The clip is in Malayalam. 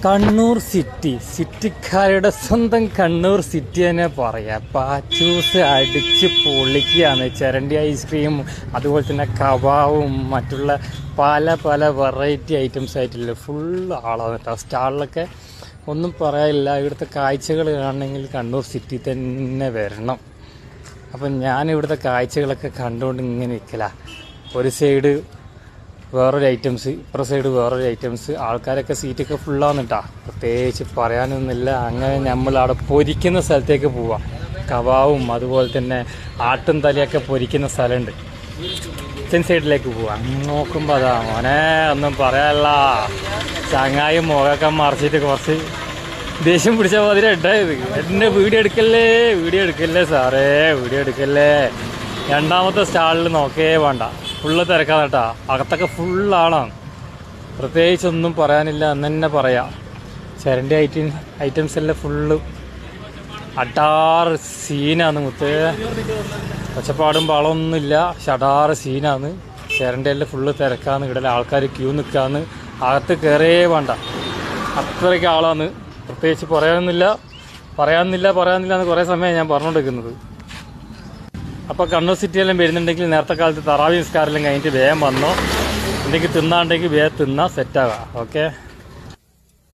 കണ്ണൂർ സിറ്റിക്കാരുടെ സ്വന്തം കണ്ണൂർ സിറ്റി തന്നെ പറയാം. പാച്ചൂസ് അടിച്ച് പൊളിക്കുകയാണ്. ചിരണ്ടി ഐസ്ക്രീം, അതുപോലെ തന്നെ കബാബും മറ്റുള്ള പല പല വെറൈറ്റി ഐറ്റംസ് ആയിട്ടില്ല. ഫുൾ ആളാണ് കേട്ടോ. സ്റ്റാളിലൊക്കെ ഒന്നും പറയാനില്ല. ഇവിടുത്തെ കാഴ്ചകൾ കാണണമെങ്കിൽ കണ്ണൂർ സിറ്റി തന്നെ വരണം. അപ്പം ഞാനിവിടുത്തെ കാഴ്ചകളൊക്കെ കണ്ടുകൊണ്ട് ഇങ്ങനെ നിൽക്കല. ഒരു സൈഡ് വേറൊരു ഐറ്റംസ്, ഇപ്പുറ സൈഡ് വേറൊരു ഐറ്റംസ്. ആൾക്കാരൊക്കെ സീറ്റൊക്കെ ഫുള്ളാണ് കേട്ടോ. പ്രത്യേകിച്ച് പറയാനൊന്നുമില്ല. അങ്ങനെ നമ്മൾ അവിടെ പൊരിക്കുന്ന സ്ഥലത്തേക്ക് പോവാം. കബാബും അതുപോലെ തന്നെ ആട്ടും തലയൊക്കെ പൊരിക്കുന്ന സ്ഥലമുണ്ട്. കിച്ചൻ സൈഡിലേക്ക് പോവാം. നോക്കുമ്പോൾ അതാ മോനെ ഒന്നും പറയാനല്ല. ചങ്ങായും മുഖമൊക്കെ മറിച്ചിട്ട് കുറച്ച് ദേഷ്യം പിടിച്ച മാതിരി ഉണ്ടായത്. എന്നെ വീഡിയോ എടുക്കല്ലേ സാറേ, വീഡിയോ എടുക്കല്ലേ. രണ്ടാമത്തെ സ്റ്റാളിൽ നോക്കേ വേണ്ട, ഫുള്ള് തിരക്കാണ് കേട്ടോ. അകത്തൊക്കെ ഫുള്ളാണാണ്. പ്രത്യേകിച്ചൊന്നും പറയാനില്ല എന്ന് തന്നെ പറയാം. ചിരണ്ടി ഐറ്റംസ് എല്ലാം ഫുള്ള് അടാറ് സീനാണ്. മുത്തേ ഒച്ചപ്പാടും പാളമൊന്നുമില്ല. ഷടാറ് സീനാണ്. ചിരണ്ടിയെല്ലാം ഫുള്ള് തിരക്കാന്ന്. ഇവിടെ ആൾക്കാർ ക്യൂ നിൽക്കാന്ന്. അകത്ത് കയറേ വേണ്ട, അത്രയ്ക്ക് ആളാണ്. പ്രത്യേകിച്ച് പറയാനില്ല എന്ന് കുറേ സമയം ഞാൻ പറഞ്ഞുകൊണ്ടിരിക്കുന്നത്. അപ്പോൾ കണ്ണൂർ സിറ്റിയെല്ലാം വരുന്നുണ്ടെങ്കിൽ നേരത്തെ കാലത്ത് തറാവി നിസ്കാരമെല്ലാം കഴിഞ്ഞിട്ട് വേഗം വന്നോ. എന്തെങ്കിലും തിന്നാണ്ടെങ്കിൽ വേഗം തിന്നാൽ സെറ്റാകാം. ഓക്കെ.